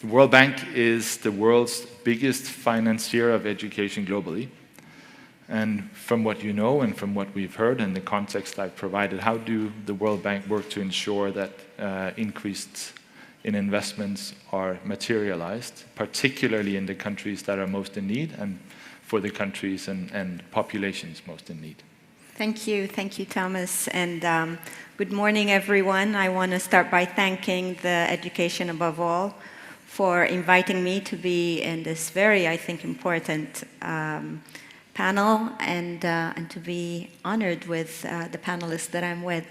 The World Bank is the world's biggest financier of education globally. And from what you know and from what we've heard and the context I've provided, how do the World Bank work to ensure that increased in investments are materialized, particularly in the countries that are most in need and for the countries and populations most in need? Thank you, Thomas, and good morning, everyone. I want to start by thanking the Education Above All for inviting me to be in this very, I think, important panel and to be honored with the panelists that I'm with.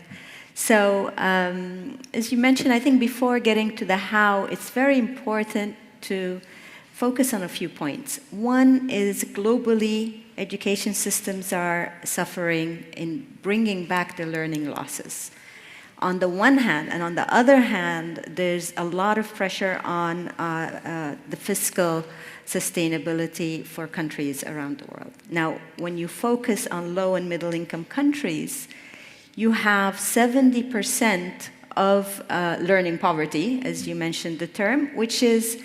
So, as you mentioned, I think before getting to the how, it's very important to focus on a few points. One is globally, education systems are suffering in bringing back the learning losses. On the one hand, and on the other hand, there's a lot of pressure on the fiscal sustainability for countries around the world. Now, when you focus on low and middle income countries, you have 70% of learning poverty, as you mentioned the term, which is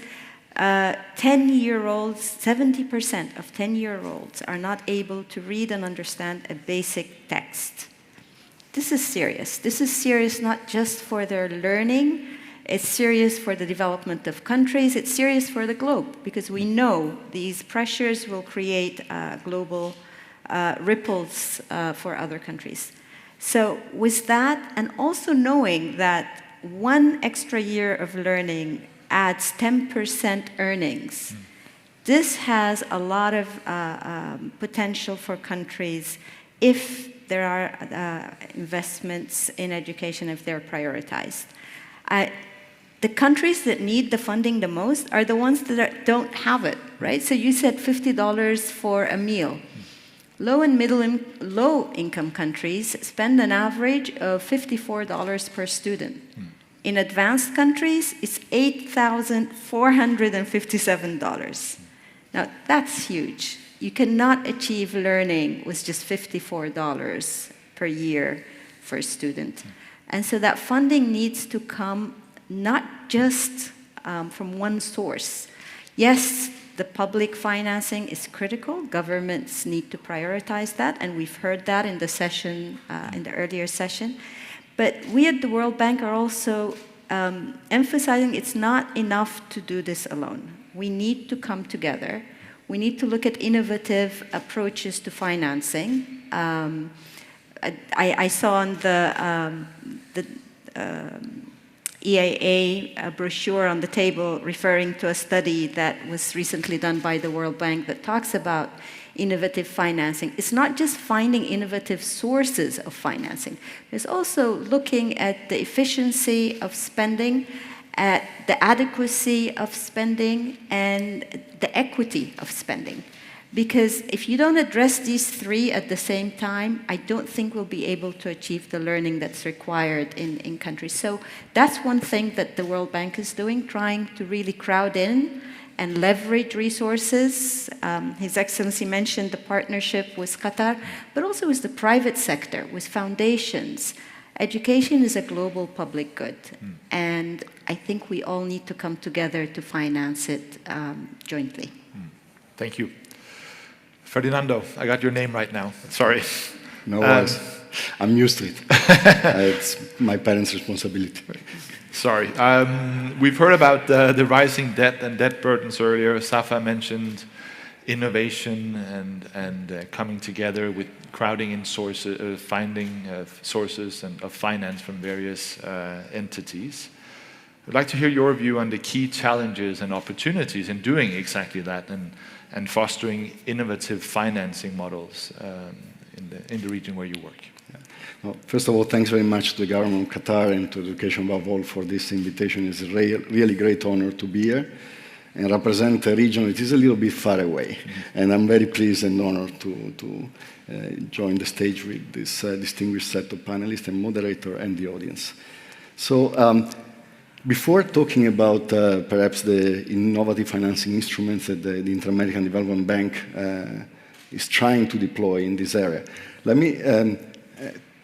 10-year-olds, 70% of 10-year-olds are not able to read and understand a basic text. This is serious. This is serious not just for their learning, it's serious for the development of countries, it's serious for the globe, because we know these pressures will create global ripples for other countries. So with that, and also knowing that one extra year of learning adds 10% earnings, this has a lot of potential for countries if there are investments in education, if they're prioritized. The countries that need the funding the most are the ones that don't have it, right? So you said $50 for a meal. Low and low-income countries spend an average of $54 per student. In advanced countries, it's $8,457. Now, that's huge. You cannot achieve learning with just $54 per year for a student. And so that funding needs to come not just from one source. Yes, the public financing is critical. Governments need to prioritize that, and we've heard that in the session, in the earlier session. But we at the World Bank are also emphasizing it's not enough to do this alone. We need to come together. We need to look at innovative approaches to financing. I saw on the EAA brochure on the table referring to a study that was recently done by the World Bank that talks about innovative financing. It's not just finding innovative sources of financing. It's also looking at the efficiency of spending, at the adequacy of spending, and the equity of spending. Because if you don't address these three at the same time, I don't think we'll be able to achieve the learning that's required in countries. So that's one thing that the World Bank is doing, trying to really crowd in and leverage resources. His Excellency mentioned the partnership with Qatar, but also with the private sector, with foundations. Education is a global public good, and I think we all need to come together to finance it jointly. Thank you. Ferdinando, I got your name right now. Sorry. No worries. I'm used to it. It's my parents' responsibility. Sorry. We've heard about the rising debt and debt burdens earlier. Safa mentioned innovation and coming together with crowding in sources, finding sources of finance from various entities. I'd like to hear your view on the key challenges and opportunities in doing exactly that and fostering innovative financing models in the region where you work. Yeah. Well, first of all, thanks very much to the government of Qatar and to Education Above All for this invitation. It's a really great honor to be here and represent a region that is a little bit far away. And I'm very pleased and honored to join the stage with this distinguished set of panelists and moderator and the audience. So before talking about perhaps the innovative financing instruments that the Inter-American Development Bank is trying to deploy in this area, let me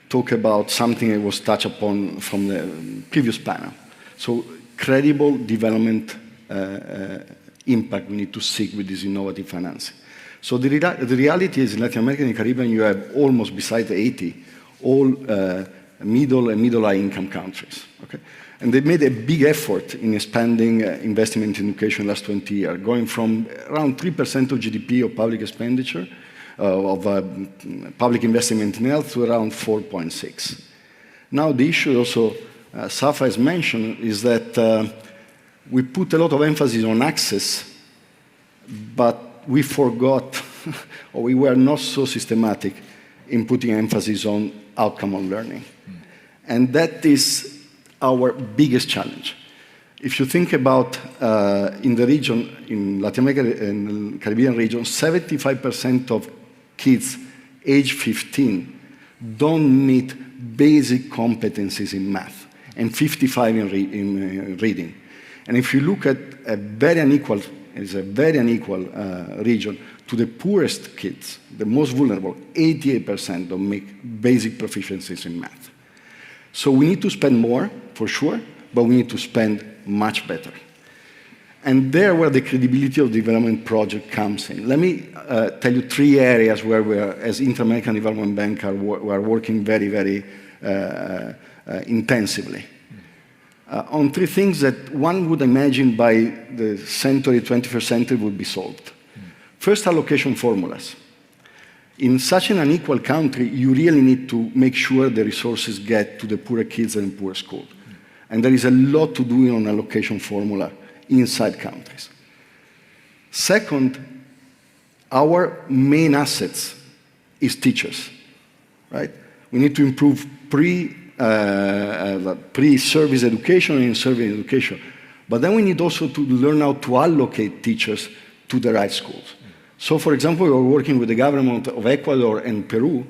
talk about something that was touched upon from the previous panel. So credible development impact we need to seek with this innovative financing. So the reality is in Latin America and the Caribbean, you have almost beside 80, all middle and middle-high income countries. Okay? And they made a big effort in expanding investment in education last 20 years, going from around 3% of GDP of public expenditure, public investment in health to around 4.6. Now the issue also, Safa has mentioned, is that we put a lot of emphasis on access, but we forgot, or we were not so systematic in putting emphasis on outcome on learning. And that is our biggest challenge. If you think about in the region, in Latin America and the Caribbean region, 75% of kids age 15 don't meet basic competencies in math, and 55 in reading. And if you look at a very unequal region, to the poorest kids, the most vulnerable, 88% don't make basic proficiencies in math. So we need to spend more, for sure, but we need to spend much better. And there where the credibility of the development project comes in. Let me tell you 3 areas where we are, as Inter-American Development Bank, we are working very, very intensively. On 3 things that one would imagine by the 21st century would be solved. First, allocation formulas. In such an unequal country, you really need to make sure the resources get to the poorer kids and poor schools. And there is a lot to do on allocation formula inside countries. Second, our main assets is teachers, right? We need to improve pre-service education and service education. But then we need also to learn how to allocate teachers to the right schools. So, for example, we are working with the government of Ecuador and Peru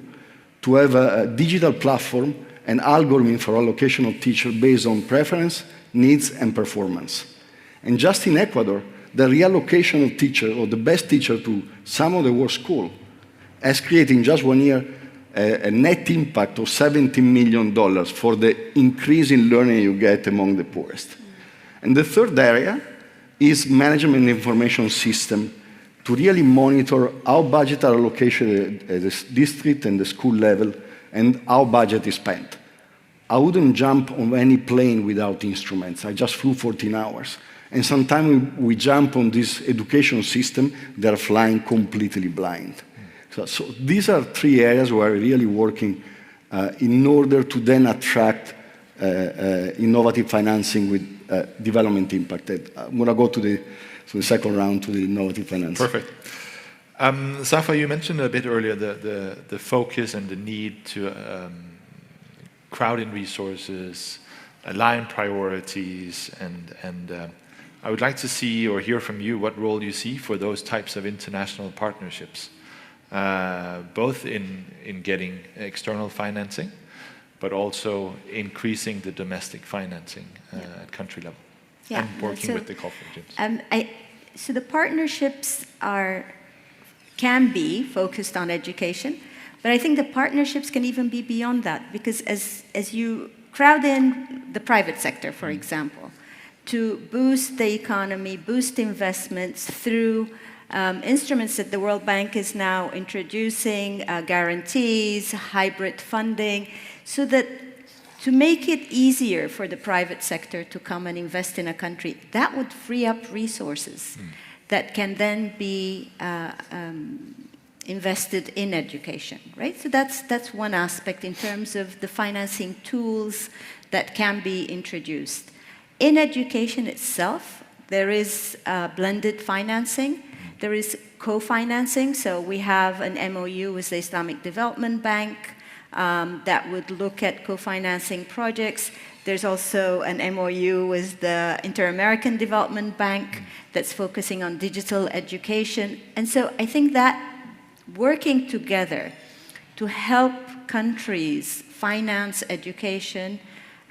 to have a digital platform and algorithm for allocation of teachers based on preference, needs, and performance. And just in Ecuador, the reallocation of teachers, or the best teacher to some of the worst schools, has created in just 1 year a net impact of $17 million for the increase in learning you get among the poorest. And the third area is management information system to really monitor how budget are allocated at the district and the school level and how budget is spent. I wouldn't jump on any plane without instruments. I just flew 14 hours. And sometimes we jump on this education system, they're flying completely blind. So these are 3 areas where we're really working in order to then attract innovative financing with development impact. I'm going to go to the second round, to the innovative financing. Perfect. Safa, you mentioned a bit earlier the focus and the need to crowd in resources, align priorities, and I would like to see or hear from you what role you see for those types of international partnerships, both in getting external financing, but also increasing the domestic financing at country level, and working with the cooperative gyms. So the partnerships can be focused on education, but I think the partnerships can even be beyond that, because as you crowd in the private sector, for example, to boost the economy, boost investments through instruments that the World Bank is now introducing, guarantees, hybrid funding, so that to make it easier for the private sector to come and invest in a country, that would free up resources that can then be invested in education, right? So that's one aspect in terms of the financing tools that can be introduced. In education itself, there is blended financing. There is co-financing. So we have an MOU with the Islamic Development Bank that would look at co-financing projects. There's also an MOU with the Inter-American Development Bank that's focusing on digital education. And so I think that working together to help countries finance education,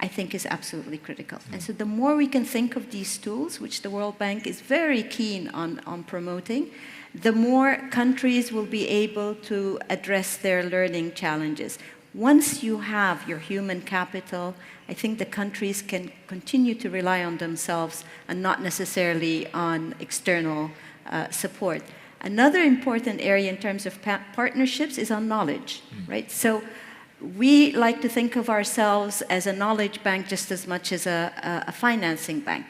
I think is absolutely critical. And so the more we can think of these tools, which the World Bank is very keen on promoting, the more countries will be able to address their learning challenges. Once you have your human capital, I think the countries can continue to rely on themselves and not necessarily on external support. Another important area in terms of partnerships is on knowledge, right? So we like to think of ourselves as a knowledge bank just as much as a financing bank.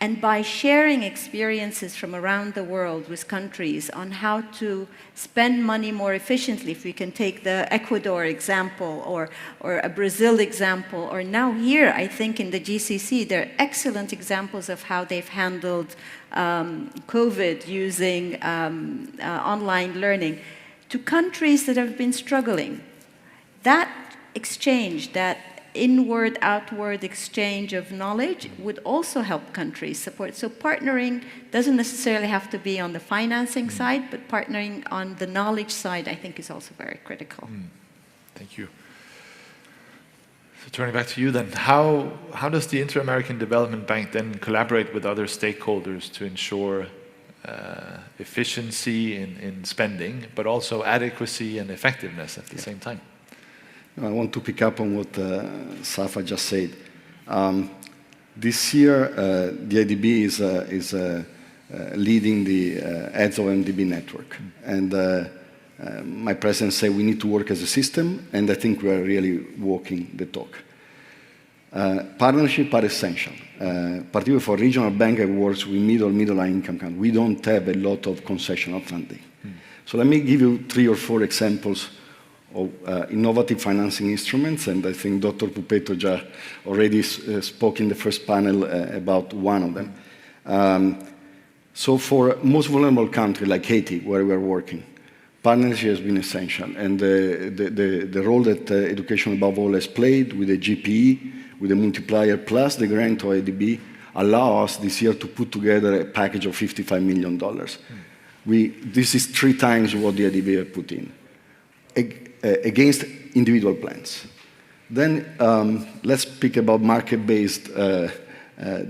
And by sharing experiences from around the world with countries on how to spend money more efficiently, if we can take the Ecuador example or a Brazil example, or now here, I think in the GCC, there are excellent examples of how they've handled COVID using online learning, to countries that have been struggling. That exchange, that inward, outward exchange of knowledge would also help countries support. So partnering doesn't necessarily have to be on the financing side, but partnering on the knowledge side, I think, is also very critical. Thank you. So turning back to you then, how does the Inter-American Development Bank then collaborate with other stakeholders to ensure efficiency in spending, but also adequacy and effectiveness at the same time? I want to pick up on what Safa just said. This year, the IDB is leading the Heads of MDB network. And my president said we need to work as a system, and I think we are really walking the talk. Partnerships are essential, particularly for regional bank that works with middle income countries. We don't have a lot of concessional funding. So let me give you 3 or 4 examples of innovative financing instruments, and I think Dr. Pupetto already spoke in the first panel about one of them. So for most vulnerable countries like Haiti, where we are working, partnership has been essential, and the role that Education Above All has played with the GPE, with the multiplier plus the grant of IDB, allow us this year to put together a package of $55 million. This is 3 times what the IDB have put in, against individual plans. Then let's speak about market-based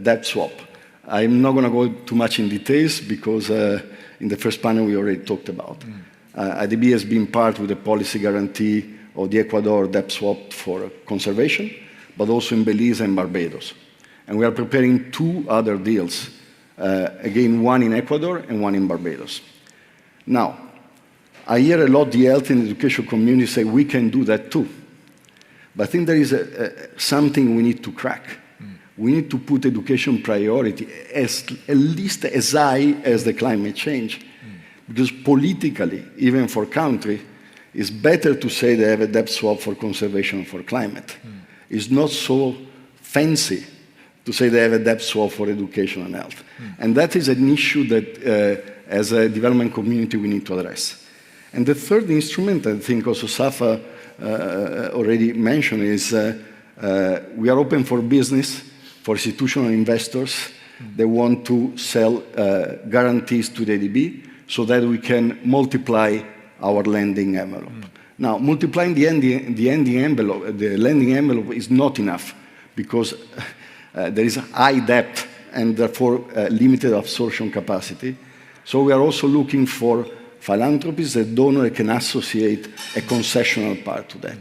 debt swap. I'm not going to go too much in details because in the first panel we already talked about. IDB has been part with the policy guarantee of the Ecuador debt swap for conservation, but also in Belize and Barbados. And we are preparing 2 other deals, again, one in Ecuador and one in Barbados. Now, I hear a lot the health and education community say we can do that too. But I think there is something we need to crack. We need to put education priority at least as high as the climate change. Because politically, even for country, it's better to say they have a debt swap for conservation for climate. It's not so fancy to say they have a debt swap for education and health. And that is an issue that, as a development community, we need to address. And the third instrument, I think also Safa already mentioned, is we are open for business, for institutional investors. They want to sell guarantees to the IDB so that we can multiply our lending envelope. Now, multiplying the lending envelope is not enough because there is high debt and therefore limited absorption capacity. So we are also looking for philanthropies that donor can associate a concessional part to that.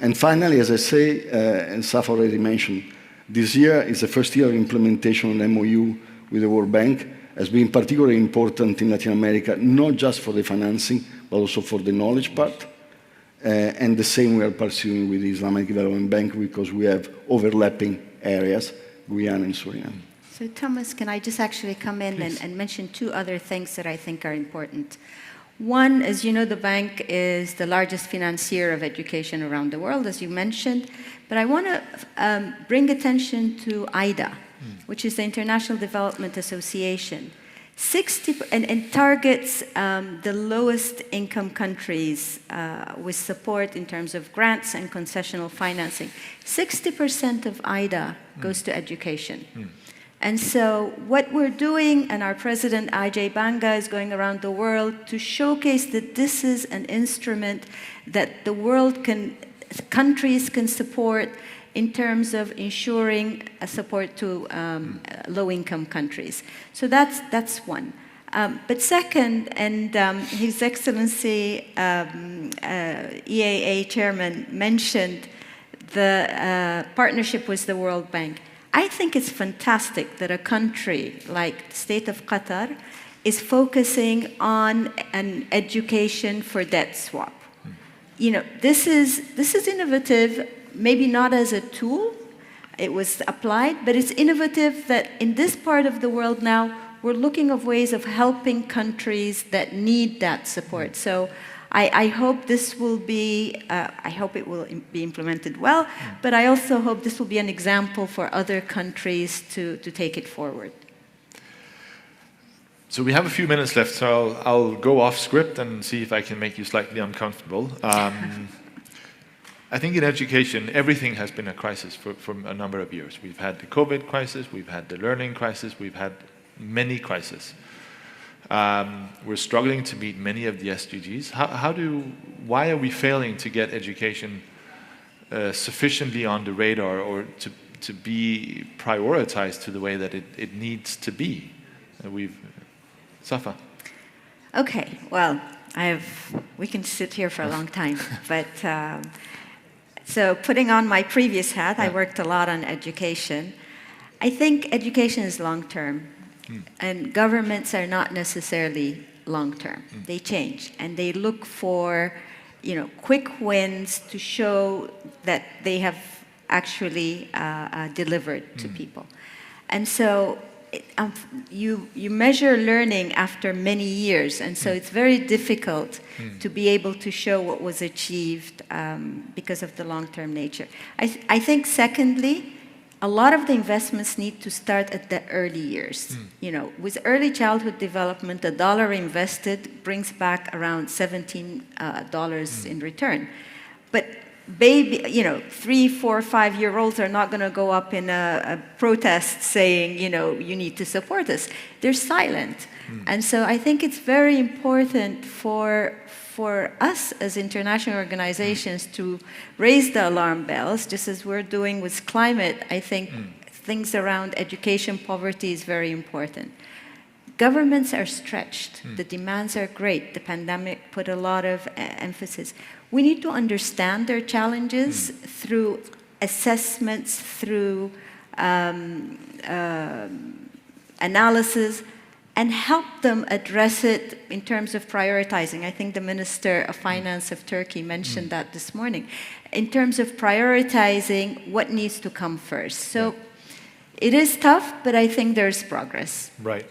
And finally, as I say, and Safa already mentioned, this year is the first year of implementation of the MOU with the World Bank, has been particularly important in Latin America, not just for the financing, but also for the knowledge part. And the same we are pursuing with the Islamic Development Bank because we have overlapping areas, Guyana and Suriname. So Thomas, can I just actually come in and mention 2 other things that I think are important. One, as you know, the bank is the largest financier of education around the world, as you mentioned. But I want to bring attention to IDA, which is the International Development Association. And targets the lowest income countries with support in terms of grants and concessional financing. 60% of IDA goes to education. And so what we're doing, and our president, Ajay Banga, is going around the world to showcase that this is an instrument that the world countries can support in terms of ensuring a support to low-income countries. So that's one. But second, and His Excellency EAA Chairman mentioned the partnership with the World Bank. I think it's fantastic that a country like the state of Qatar is focusing on an education for debt swap. You know, this is innovative, maybe not as a tool, it was applied, but it's innovative that in this part of the world now, we're looking of ways of helping countries that need that support. So I hope this will be, I hope it will be implemented well, but I also hope this will be an example for other countries to take it forward. So we have a few minutes left, so I'll go off script and see if I can make you slightly uncomfortable. I think in education, everything has been a crisis for a number of years. We've had the COVID crisis, we've had the learning crisis, we've had many crises. We're struggling to meet many of the SDGs. Why are we failing to get education sufficiently on the radar or to be prioritized to the way that it needs to be? Safa. Okay, well, we can sit here for a long time, but so putting on my previous hat, I worked a lot on education. I think education is long-term, and governments are not necessarily long-term. They change, and they look for, quick wins to show that they have actually delivered to people. And so you measure learning after many years, and so it's very difficult to be able to show what was achieved because of the long-term nature. I think, secondly, a lot of the investments need to start at the early years. With early childhood development, $1 invested brings back around $17 in return. But baby, 3, 4, 5-year-olds are not going to go up in a protest saying, you need to support us. They're silent. And so I think it's very important for us as international organizations to raise the alarm bells, just as we're doing with climate. I think things around education poverty is very important. Governments are stretched. The demands are great. The pandemic put a lot of emphasis. We need to understand their challenges through assessments, through analysis, and help them address it in terms of prioritizing. I think the Minister of Finance of Turkey mentioned that this morning. In terms of prioritizing what needs to come first. So it is tough, but I think there's progress. Right.